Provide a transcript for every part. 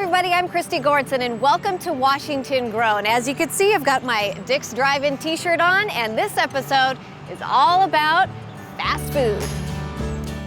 everybody, I'm Christy Goranson and welcome to Washington Grown. As you can see, I've got my Dick's Drive-In t-shirt on, and this episode is all about fast food.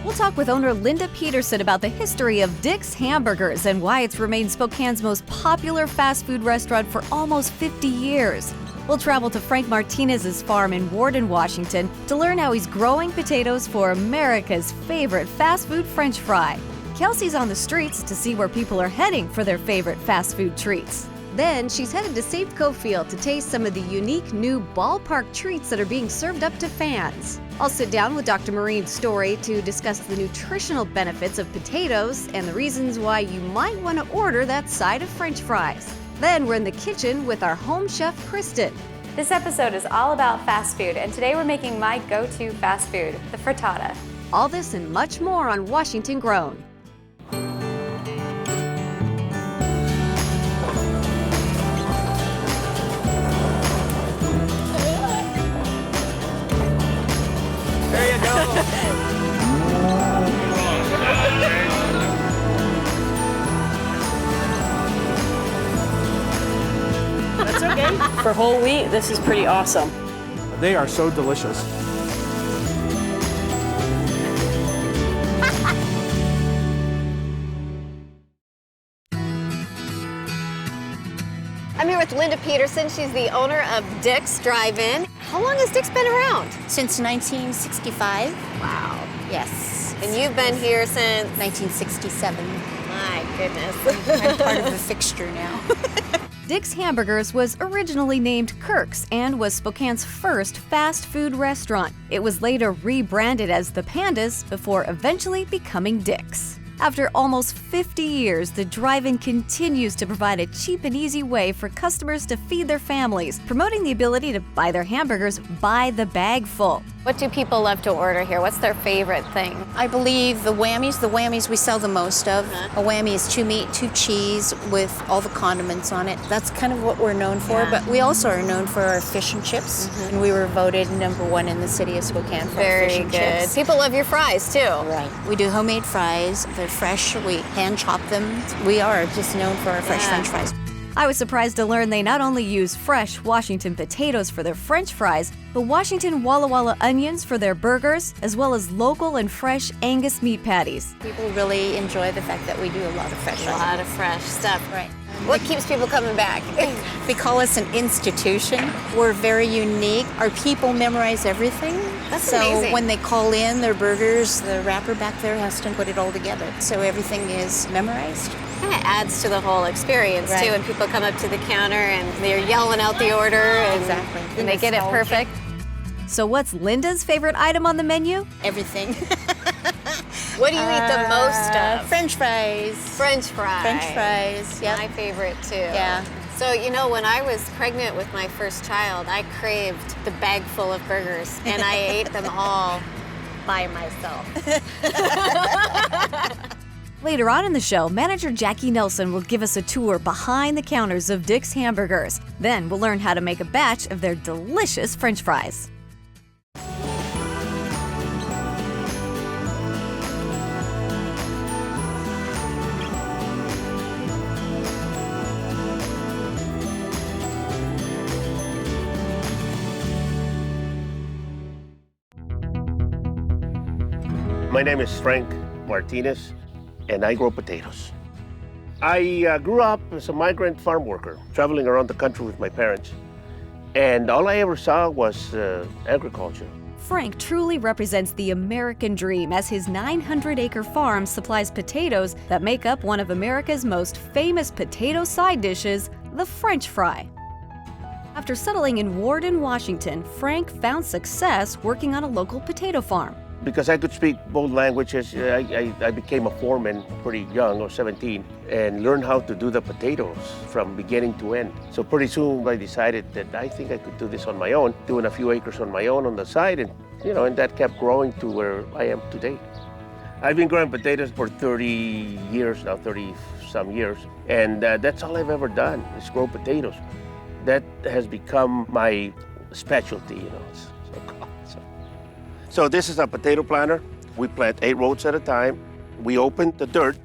We'll talk with owner Linda Peterson about the history of Dick's Hamburgers and why it's remained Spokane's most popular fast food restaurant for almost 50 years. We'll travel to Frank Martinez's farm in Warden, Washington to learn how he's growing potatoes for America's favorite fast food French fry. Kelsey's on the streets to see where people are heading for their favorite fast food treats. Then she's headed to Safeco Field to taste some of the unique new ballpark treats that are being served up to fans. I'll sit down with Dr. Maureen Story to discuss the nutritional benefits of potatoes and the reasons why you might want to order that side of French fries. Then we're in the kitchen with our home chef, Kristen. This episode is all about fast food, and today we're making my go-to fast food, the frittata. All this and much more on Washington Grown. There you go. That's okay. For whole wheat, this is pretty awesome. They are so delicious. I'm here with Linda Peterson. She's the owner of Dick's Drive-In. How long has Dick's been around? Since 1965. Wow. Yes. And you've been here since? 1967. My goodness. I'm part of the fixture now. Dick's Hamburgers was originally named Kirk's and was Spokane's first fast food restaurant. It was later rebranded as the Pandas before eventually becoming Dick's. After almost 50 years, the drive-in continues to provide a cheap and easy way for customers to feed their families, promoting the ability to buy their hamburgers by the bag full. What do people love to order here? What's their favorite thing? I believe the whammies we sell the most of. A whammy is 2 meat, 2 cheese with all the condiments on it. That's kind of what we're known for, but we also are known for our fish and chips. And we were voted #1 in the city of Spokane for our fish and chips. People love your fries too. Right. We do homemade fries. They're fresh. We hand chop them. We are just known for our fresh French fries. I was surprised to learn they not only use fresh Washington potatoes for their French fries, but Washington Walla Walla onions for their burgers, as well as local and fresh Angus meat patties. People really enjoy the fact that we do a lot of fresh A lot of fresh stuff. Right. What keeps people coming back? They call us an institution. We're very unique. Our people memorize everything. That's amazing. So when they call in their burgers, the wrapper back there has to put it all together. So everything is memorized. Kind of adds to the whole experience too, when people come up to the counter and they're yelling out the order and, and they get it perfect. So what's Linda's favorite item on the menu? Everything. What do you eat the most of? French fries. French fries. French fries, yeah. My favorite too. Yeah. So, you know, when I was pregnant with my first child, I craved the bag full of burgers, and I ate them all by myself. Later on in the show, manager Jackie Nelson will give us a tour behind the counters of Dick's Hamburgers. Then we'll learn how to make a batch of their delicious French fries. My name is Frank Martinez, and I grow potatoes. I grew up as a migrant farm worker, traveling around the country with my parents, and all I ever saw was agriculture. Frank truly represents the American dream as his 900-acre farm supplies potatoes that make up one of America's most famous potato side dishes, the French fry. After settling in Warden, Washington, Frank found success working on a local potato farm. Because I could speak both languages, I became a foreman pretty young, or 17, and learned how to do the potatoes from beginning to end. So pretty soon I decided that I think I could do this on my own, doing a few acres on my own on the side, and and that kept growing to where I am today. I've been growing potatoes for 30 years now, 30-some years, and that's all I've ever done is grow potatoes. That has become my specialty, so-called. So this is a potato planter. We plant 8 rows at a time. We open the dirt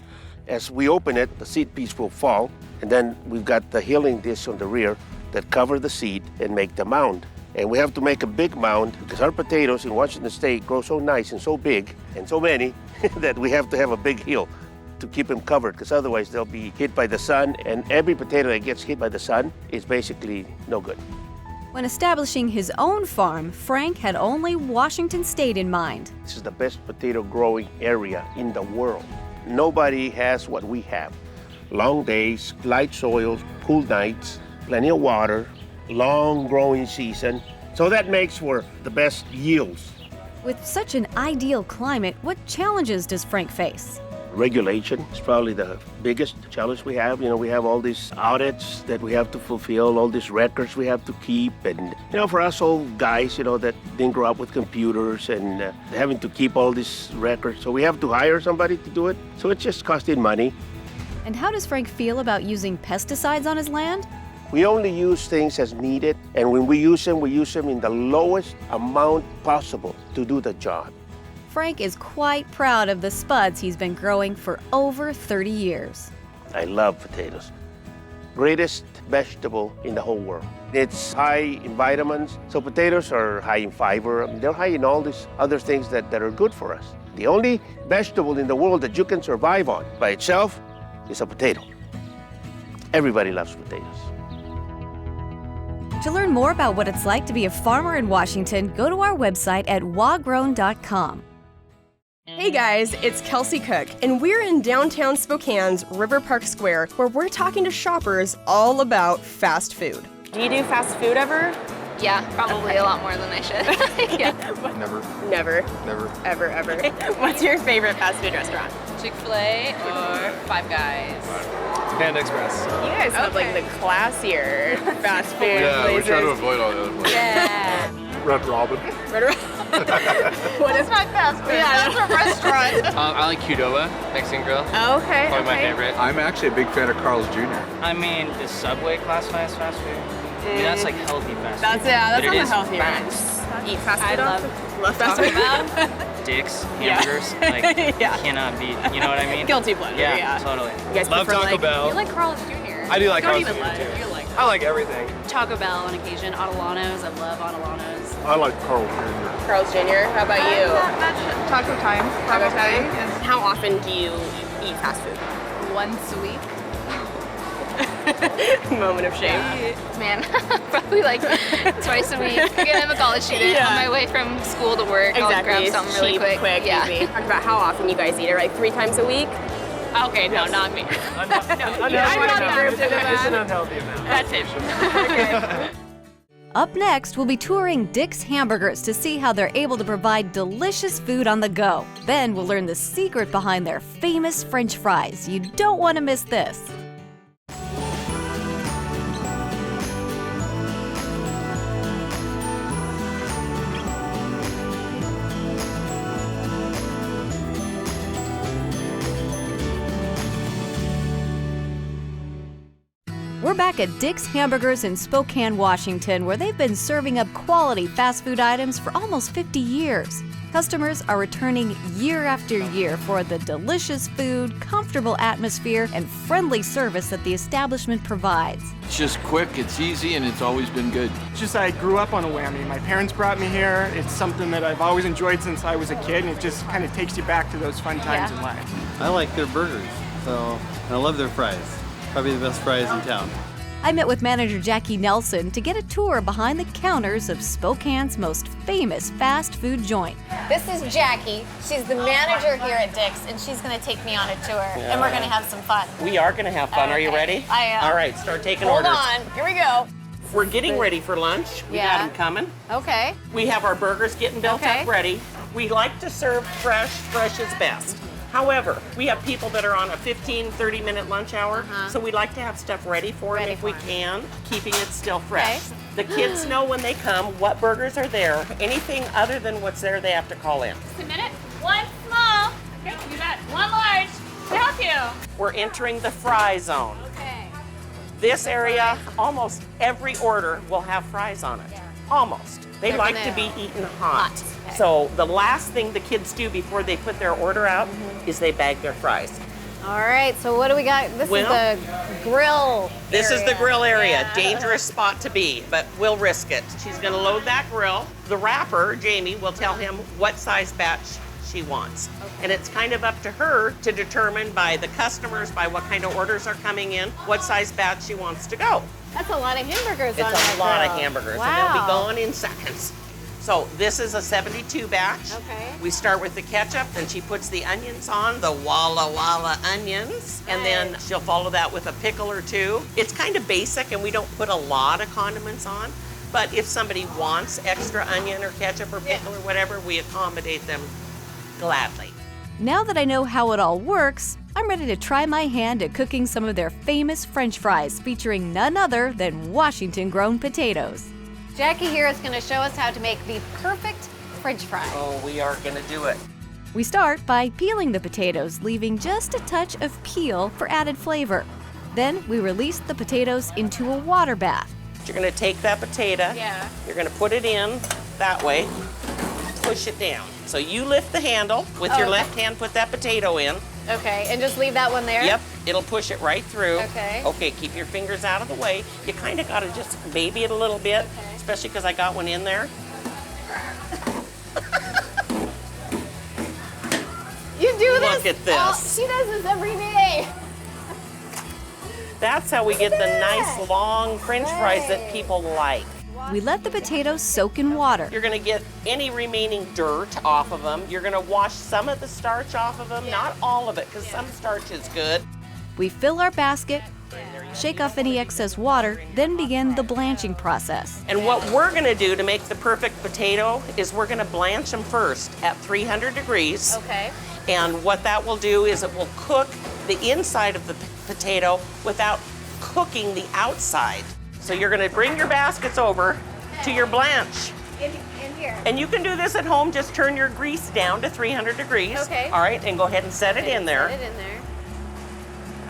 As we open it, the seed piece will fall, and then we've got the healing disc on the rear that cover the seed and make the mound. And we have to make a big mound because our potatoes in Washington State grow so nice and so big and so many that we have to have a big hill to keep them covered, because otherwise they'll be hit by the sun, and every potato that gets hit by the sun is basically no good. When establishing his own farm, Frank had only Washington State in mind. This is the best potato growing area in the world. Nobody has what we have. Long days, light soils, cool nights, plenty of water, long growing season. So that makes for the best yields. With such an ideal climate, what challenges does Frank face? Regulation is probably the biggest challenge we have. You know, we have all these audits that we have to fulfill, all these records we have to keep. And, you know, for us old guys, you know, that didn't grow up with computers and having to keep all these records. So we have to hire somebody to do it. So it's just costing money. And how does Frank feel about using pesticides on his land? We only use things as needed. And when we use them in the lowest amount possible to do the job. Frank is quite proud of the spuds he's been growing for over 30 years. I love potatoes. Greatest vegetable in the whole world. It's high in vitamins, so potatoes are high in fiber. I mean, they're high in all these other things that are good for us. The only vegetable in the world that you can survive on by itself is a potato. Everybody loves potatoes. To learn more about what it's like to be a farmer in Washington, go to our website at wagrown.com. Hey guys, it's Kelsey Cook, and we're in downtown Spokane's River Park Square, where we're talking to shoppers all about fast food. Do you do fast food ever? Yeah, probably a lot more than I should. Yeah. Never. Never. Ever. What's your favorite fast food restaurant? Chick-fil-A or Five Guys? Panda Express. You guys have like the classier fast food Yeah, we places. try to avoid all the other places. Yeah. Red Robin. What is my fast food? Yeah, that's a restaurant. I like Qdoba, Mexican Grill. Oh, okay. Probably my favorite. I'm actually a big fan of Carl's Jr. I mean, is Subway classified as fast food? I mean, that's like healthy fast food. That's But on it the is healthier end. fast. Eat fast food. love fast food. Dicks, hamburgers, like, Yeah. cannot beat, you know what I mean? Guilty pleasure. Yeah. Totally. You guys Love prefer, Taco like, Bell. You like Carl's Jr. I do like Don't Carl's even Jr. lie. too. You like I like everything. Taco Bell on occasion, Adelanto's. I love Adelanto's. I like Carl's Jr. Carl's Jr. How about you? Taco time. Taco time? How often do you eat fast food? Once a week. Moment of shame. Man, probably like twice a week. Again, I'm a college student. Yeah. On my way from school to work, I'll grab something really cheap, quick. Yeah. easy. Talk about how often you guys eat it, like 3 times a week? Okay, no, not me. I'm not grouped into It's an that. unhealthy amount. That's it. Up next, we'll be touring Dick's Hamburgers to see how they're able to provide delicious food on the go. Then we'll learn the secret behind their famous French fries. You don't want to miss this. We're back at Dick's Hamburgers in Spokane, Washington, where they've been serving up quality fast food items for almost 50 years. Customers are returning year after year for the delicious food, comfortable atmosphere, and friendly service that the establishment provides. It's just quick, it's easy, and it's always been good. It's just I grew up on a whammy. My parents brought me here. It's something that I've always enjoyed since I was a kid, and it just kind of takes you back to those fun times in life. I like their burgers, and I love their fries. Probably the best fries in town. I met with manager Jackie Nelson to get a tour behind the counters of Spokane's most famous fast food joint. This is Jackie. She's the manager here at Dick's, and she's going to take me on a tour, and we're going to have some fun. We are going to have fun. Are you ready? I am. All right, start taking Hold orders. on. Here we go. We're getting ready for lunch. We got them coming. Okay. We have our burgers getting built up ready. We like to serve fresh. Fresh is best. However, we have people that are on a 15, 30-minute lunch hour, so we like to have stuff ready for them if we can, keeping it still fresh. Okay. The kids know when they come what burgers are there. Anything other than what's there, they have to call in. Just a minute. One small. Okay, you got one large. To help you. We're entering the fry zone. Okay. This area, almost every order will have fries on it. Almost. They like to be eaten hot. So the last thing the kids do before they put their order out is they bag their fries. All right, so what do we got? This is the grill This is the grill area. Yeah. Dangerous spot to be, but we'll risk it. She's gonna load that grill. The wrapper, Jamie, will tell him what size batch she wants. Okay. And it's kind of up to her to determine by the customers, by what kind of orders are coming in, what size batch she wants to go. That's a lot of hamburgers on that It's a lot grill. of hamburgers, Wow. and they'll be gone in seconds. So this is a 72 batch. Okay. We start with the ketchup, and she puts the onions on, the Walla Walla onions, and then she'll follow that with a pickle or two. It's kind of basic, and we don't put a lot of condiments on, but if somebody wants extra onion or ketchup or pickle or whatever, we accommodate them gladly. Now that I know how it all works, I'm ready to try my hand at cooking some of their famous French fries featuring none other than Washington-grown potatoes. Jackie here is going to show us how to make the perfect French fry. Oh, we are going to do it. We start by peeling the potatoes, leaving just a touch of peel for added flavor. Then we release the potatoes into a water bath. You're going to take that potato, you're going to put it in that way, push it down. So you lift the handle with your left hand, put that potato in. Okay, and just leave that one there? Yep, it'll push it right through. Okay. Okay, keep your fingers out of the way. You kind of got to just baby it a little bit, especially because I got one in there. You do this? Look at this. She does this every day. That's how we get the nice long French fries that people like. We let the potatoes soak in water. You're going to get any remaining dirt off of them. You're going to wash some of the starch off of them, not all of it, because some starch is good. We fill our basket, shake off any excess water, then begin the blanching process. And what we're going to do to make the perfect potato is we're going to blanch them first at 300 degrees. Okay. And what that will do is it will cook the inside of the potato without cooking the outside. So you're going to bring your baskets over to your blanch. In here. And you can do this at home, just turn your grease down to 300 degrees. Okay. All right, and go ahead and set it in there. Set it in there.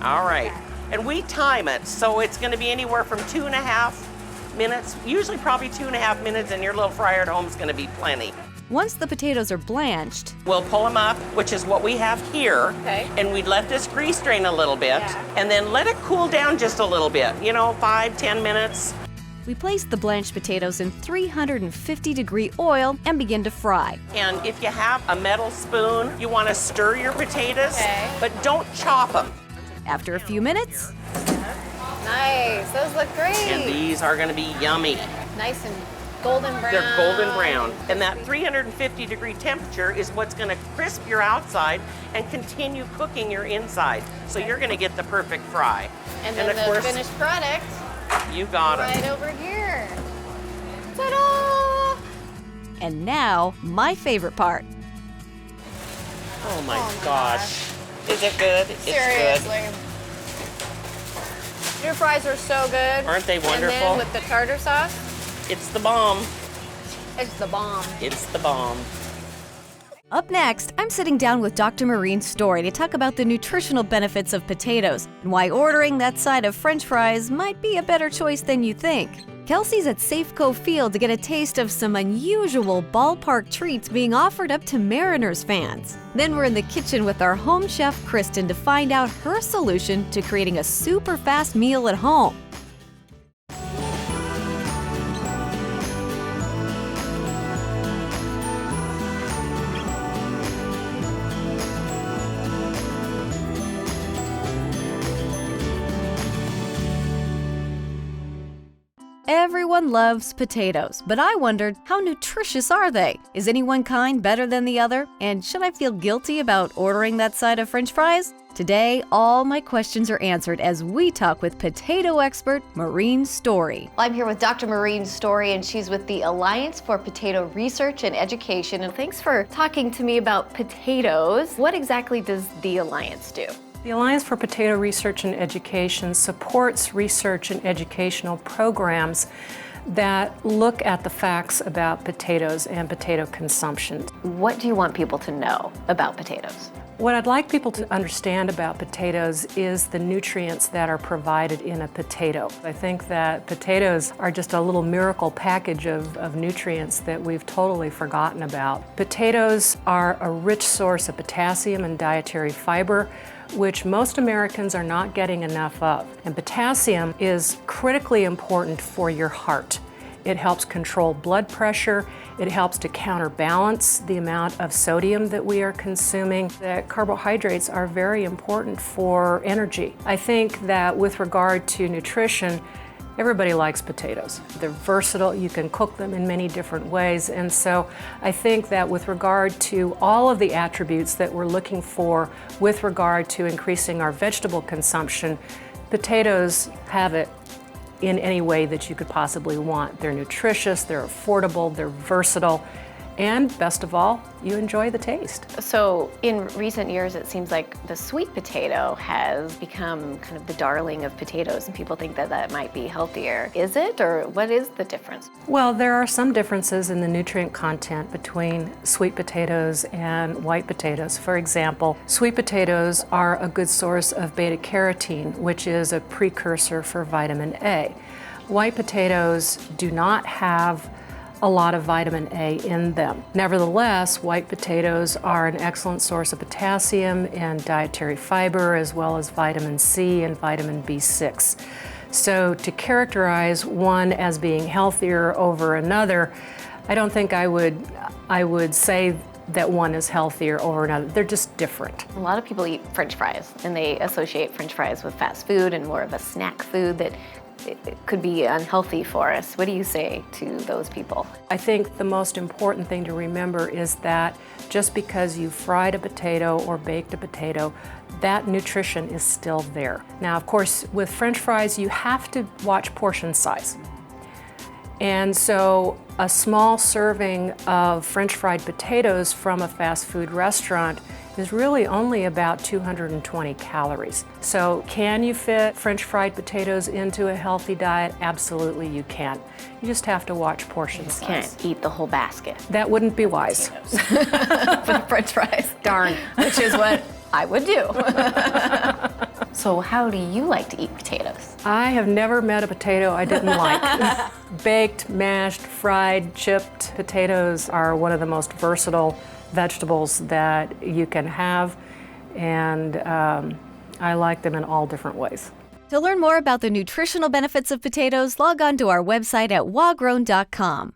All right. And we time it, so it's going to be anywhere from 2.5 minutes, usually probably 2.5 minutes, and your little fryer at home is going to be plenty. Once the potatoes are blanched, we'll pull them up, which is what we have here. Okay. And we let this grease drain a little bit, and then let it cool down just a little bit, 5-10 minutes. we place the blanched potatoes in 350-degree oil and begin to fry. And if you have a metal spoon, you want to stir your potatoes, but don't chop them. After a few minutes, Nice, those look great. And these are going to be yummy. Nice and golden brown. They're golden brown. And that 350-degree temperature is what's going to crisp your outside and continue cooking your inside. So you're going to get the perfect fry. And then of the course, finished product. You got it. Right over here. Ta-da! and now my favorite part. Oh my gosh. Is it good? It's Seriously. Your fries are so good. Aren't they wonderful? And then with the tartar sauce. It's the bomb. It's the bomb. It's the bomb. Up next, I'm sitting down with Dr. Maureen Story to talk about the nutritional benefits of potatoes and why ordering that side of French fries might be a better choice than you think. Kelsey's at Safeco Field to get a taste of some unusual ballpark treats being offered up to Mariners fans. Then we're in the kitchen with our home chef Kristen to find out her solution to creating a super fast meal at home. Everyone loves potatoes, but I wondered, how nutritious are they? Is any one kind better than the other? And should I feel guilty about ordering that side of French fries? Today, all my questions are answered as we talk with potato expert Maureen Story. I'm here with Dr. Maureen Story, and she's with the Alliance for Potato Research and Education. And thanks for talking to me about potatoes. What exactly does the Alliance do? The Alliance for Potato Research and Education supports research and educational programs that look at the facts about potatoes and potato consumption. What do you want people to know about potatoes? What I'd like people to understand about potatoes is the nutrients that are provided in a potato. I think that potatoes are just a little miracle package of nutrients that we've totally forgotten about. Potatoes are a rich source of potassium and dietary fiber, which most Americans are not getting enough of. And potassium is critically important for your heart. It helps control blood pressure. It helps to counterbalance the amount of sodium that we are consuming. That carbohydrates are very important for energy. I think that with regard to nutrition, everybody likes potatoes. They're versatile, you can cook them in many different ways, and so I think that with regard to all of the attributes that we're looking for with regard to increasing our vegetable consumption, potatoes have it in any way that you could possibly want. They're nutritious, they're affordable, they're versatile, and best of all, you enjoy the taste. So in recent years, it seems like the sweet potato has become kind of the darling of potatoes, and people think that that might be healthier. Is it, or what is the difference? Well, there are some differences in the nutrient content between sweet potatoes and white potatoes. For example, sweet potatoes are a good source of beta carotene, which is a precursor for vitamin A. White potatoes do not have a lot of vitamin A in them. Nevertheless, white potatoes are an excellent source of potassium and dietary fiber, as well as vitamin C and vitamin B6. So to characterize one as being healthier over another, I don't think I would say that one is healthier over another. They're just different. A lot of people eat French fries, and they associate French fries with fast food and more of a snack food that it could be unhealthy for us. What do you say to those people? I think the most important thing to remember is that just because you fried a potato or baked a potato, that nutrition is still there. Now, of course, with French fries, you have to watch portion size. And so a small serving of French fried potatoes from a fast food restaurant is really only about 220 calories. So can you fit French fried potatoes into a healthy diet? Absolutely you can. You just have to watch portion size. Can't eat the whole basket. That wouldn't be wise. For French fries. Darn. Which is what I would do. So how do you like to eat potatoes? I have never met a potato I didn't like. Baked, mashed, fried, chipped potatoes are one of the most versatile vegetables that you can have, and I like them in all different ways. To learn more about the nutritional benefits of potatoes, log on to our website at wagrown.com.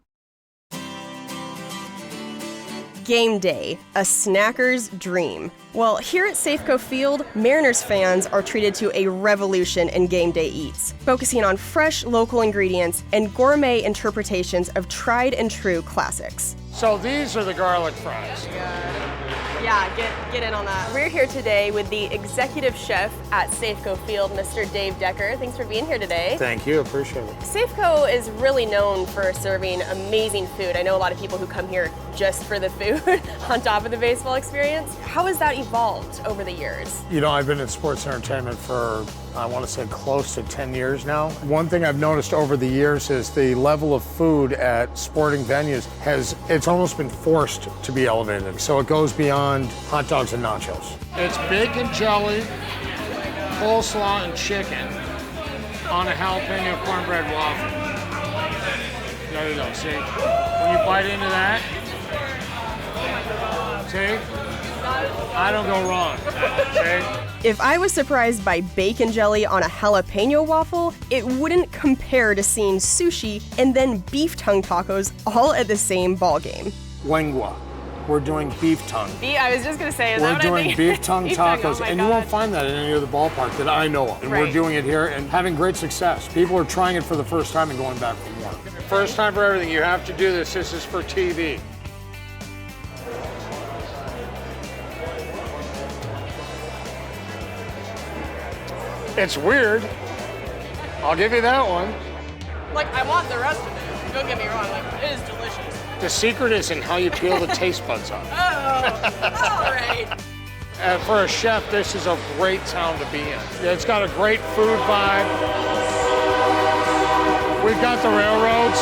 Game day, a snacker's dream. Well, here at Safeco Field, Mariners fans are treated to a revolution in game day eats, focusing on fresh local ingredients and gourmet interpretations of tried and true classics. So these are the garlic fries. Yeah, get in on that. We're here today with the executive chef at Safeco Field, Mr. Dave Decker. Thanks for being here today. Thank you, appreciate it. Safeco is really known for serving amazing food. I know a lot of people who come here just for the food on top of the baseball experience. How has that evolved over the years? You know, I've been in sports entertainment for, I want to say, close to 10 years now. One thing I've noticed over the years is the level of food at sporting venues it's almost been forced to be elevated. So it goes beyond hot dogs and nachos. It's bacon jelly, coleslaw, and chicken on a jalapeno cornbread waffle. There you go, see? When you bite into that, see? I don't go wrong, see? If I was surprised by bacon jelly on a jalapeno waffle, it wouldn't compare to seeing sushi and then beef tongue tacos all at the same ballgame. Lengua. We're doing beef tongue. I was just gonna say, we're doing beef tongue tacos, and you won't find that in any other ballpark that I know of. And we're doing it here and having great success. People are trying it for the first time and going back for more. First time for everything. You have to do this. This is for TV. It's weird. I'll give you that one. Like, I want the rest of it. Don't get me wrong, like, it is delicious. The secret is in how you peel the taste buds off. Oh, all right. For a chef, this is a great town to be in. It's got a great food vibe. We've got the railroads.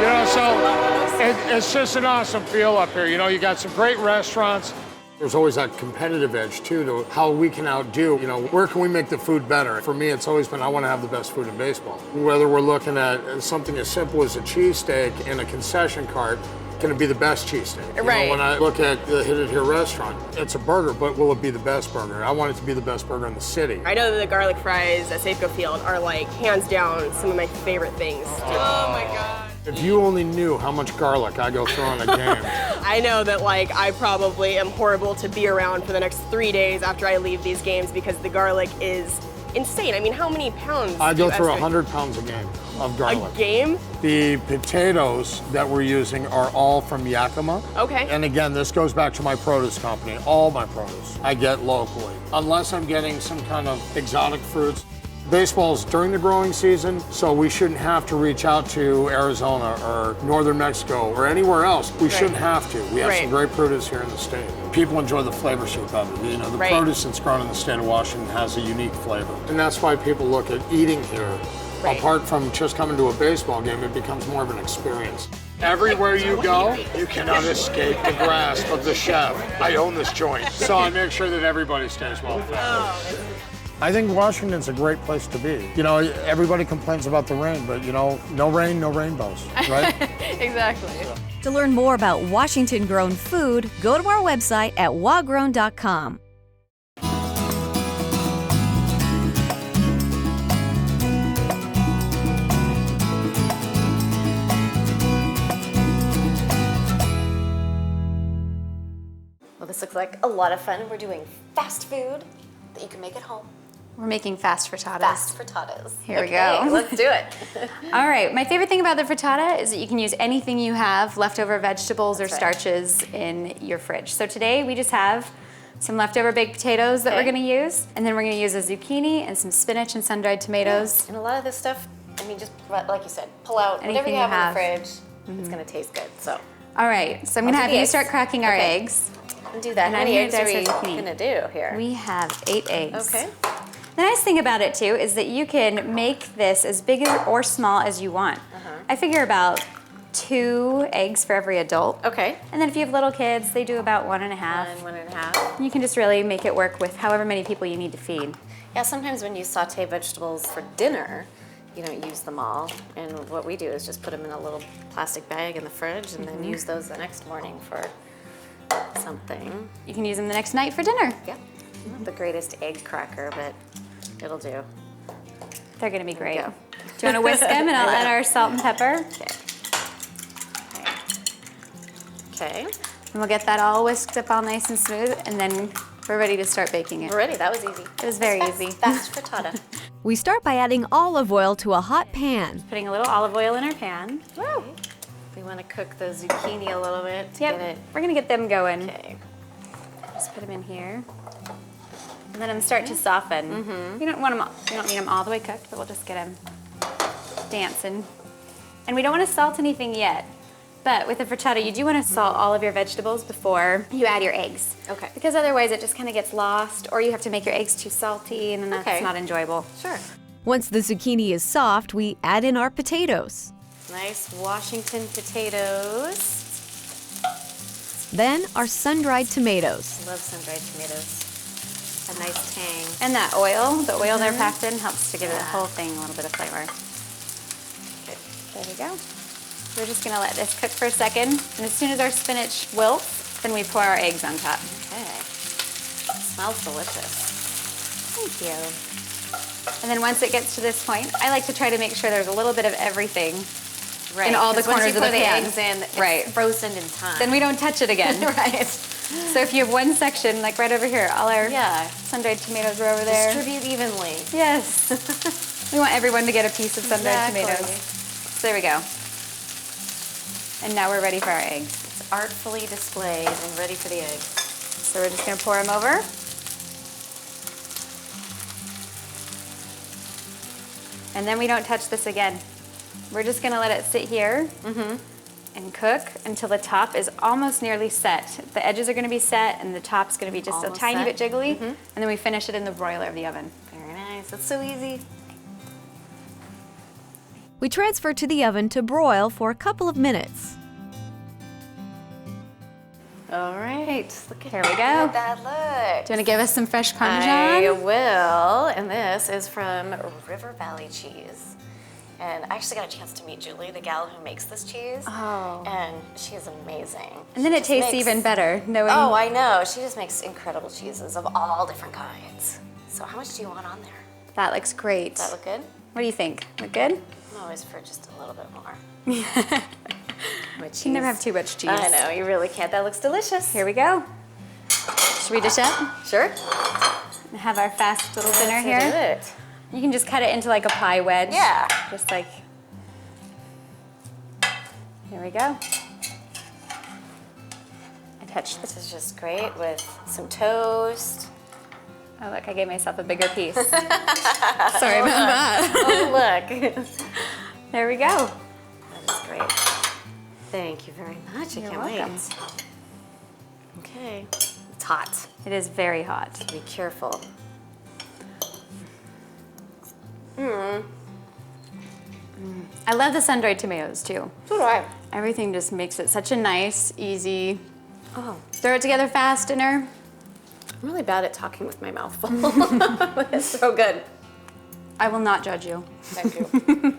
You know, so it's just an awesome feel up here. You know, you got some great restaurants. There's always that competitive edge, too, to how we can outdo, you know, where can we make the food better? For me, it's always been, I want to have the best food in baseball. Whether we're looking at something as simple as a cheesesteak in a concession cart going to be the best cheesesteak. You Right. know, when I look at the Hit It Here restaurant, it's a burger, but will it be the best burger? I want it to be the best burger in the city. I know that the garlic fries at Safeco Field are like hands down some of my favorite things. Oh my God. If you only knew how much garlic I go through on a game. I know that like I probably am horrible to be around for the next 3 days after I leave these games because the garlic is insane. I mean, how many pounds? I go do you through estimate? 100 pounds a game of garlic. A game? The potatoes that we're using are all from Yakima. Okay. And again, this goes back to my produce company. All my produce I get locally, unless I'm getting some kind of exotic fruits. Baseball's during the growing season, so we shouldn't have to reach out to Arizona or northern Mexico or anywhere else. We shouldn't have to. We have some great produce here in the state. People enjoy the flavor soup of it. You know, the produce that's grown in the state of Washington has a unique flavor. And that's why people look at eating here. Apart from just coming to a baseball game, it becomes more of an experience. Everywhere you go, you cannot escape the grasp of the chef. I own this joint, so I make sure that everybody stays well fed. I think Washington's a great place to be. You know, everybody complains about the rain, but you know, no rain, no rainbows, right? Exactly. To learn more about Washington-grown food, go to our website at wagrown.com. Well, this looks like a lot of fun. We're doing fast food that you can make at home. We're making fast frittatas. Fast frittatas. Here we go. Let's do it. All right, my favorite thing about the frittata is that you can use anything you have, leftover vegetables or starches in your fridge. So today we just have some leftover baked potatoes that we're gonna use, and then we're gonna use a zucchini and some spinach and sun-dried tomatoes. And a lot of this stuff, I mean, just like you said, pull out whatever Anything you you have in the have. fridge. It's gonna taste good, so. All right, so I'm gonna have you start cracking our eggs. Do that. And How many I'm eggs gonna are we dice our zucchini. gonna do here? We have 8 eggs. Okay. The nice thing about it too is that you can make this as big or small as you want. I figure about 2 eggs for every adult. Okay. And then if you have little kids, they do about 1 1/2. 1 1/2. You can just really make it work with however many people you need to feed. Yeah, sometimes when you saute vegetables for dinner, you don't use them all. And what we do is just put them in a little plastic bag in the fridge and then use those the next morning for something. You can use them the next night for dinner. Yep. Not the greatest egg cracker, but it'll do. They're gonna be great. Go. Do you wanna whisk them and I'll add our salt and pepper? Okay. And we'll get that all whisked up all nice and smooth, and then we're ready to start baking it. We're ready, that was easy. It was very easy. Fast frittata. We start by adding olive oil to a hot pan. Putting a little olive oil in our pan. Woo! We want to cook the zucchini a little bit to get it. We're gonna get them going. Okay. Just put them in here. And let them start to soften. You don't want them, you don't need them all the way cooked, but we'll just get them dancing. And we don't want to salt anything yet. But with the frittata, you do want to salt all of your vegetables before you add your eggs. Okay. Because otherwise it just kind of gets lost, or you have to make your eggs too salty, and then that's not enjoyable. Sure. Once the zucchini is soft, we add in our potatoes. Nice Washington potatoes. Then our sun-dried tomatoes. I love sun-dried tomatoes. A nice tang. And that oil, the oil they're packed in, helps to give the whole thing a little bit of flavor. Good. There we go. We're just gonna let this cook for a second, and as soon as our spinach wilts, then we pour our eggs on top. Okay. Smells delicious. Thank you. And then once it gets to this point, I like to try to make sure there's a little bit of everything Right. in all the 'cause once corners you of the put pan. eggs in, it's Right. frozen in time. Then we don't touch it again. Right. So if you have one section, like right over here, all our sun-dried tomatoes are over there. Distribute evenly. Yes. We want everyone to get a piece of sun-dried tomatoes. So there we go. And now we're ready for our eggs. It's artfully displayed and ready for the eggs. So we're just gonna pour them over. And then we don't touch this again. We're just gonna let it sit here and cook until the top is almost nearly set. The edges are gonna be set and the top's gonna be just Almost a tiny set. bit jiggly. And then we finish it in the broiler of the oven. Very nice. It's so easy. We transfer to the oven to broil for a couple of minutes. All right. Look at Here we go. how good that looks. Do you wanna give us some fresh I Parmesan? will. And this is from River Valley Cheese. And I actually got a chance to meet Julie, the gal who makes this cheese. Oh. And she's amazing. And then it tastes even better knowing. Oh, I know. She just makes incredible cheeses of all different kinds. So how much do you want on there? That looks great. Does that look good? What do you think? Look good? I'm always for just a little bit more. You can never have too much cheese. I know, you really can't. That looks delicious. Here we go. Should we dish up? Sure. And have our fast little dinner Let's here. do it. You can just cut it into like a pie wedge. Yeah. Just like, here we go. I touched this. Is just great with some toast. Oh look, I gave myself a bigger piece. Sorry about that. Oh look. There we go. That is great. Thank you very much. You're I can't welcome. wait. Okay. It's hot. It is very hot. Be careful. I love the sun-dried tomatoes too. So do I. Everything just makes it such a nice, easy, throw it together fast dinner. I'm really bad at talking with my mouth full. But it's so good. I will not judge you. Thank you.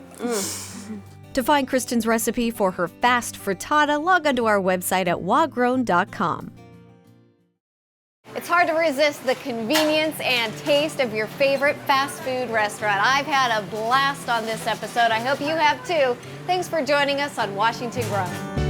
To find Kristen's recipe for her fast frittata, log onto our website at wagrown.com. It's hard to resist the convenience and taste of your favorite fast food restaurant. I've had a blast on this episode. I hope you have too. Thanks for joining us on Washington Grown.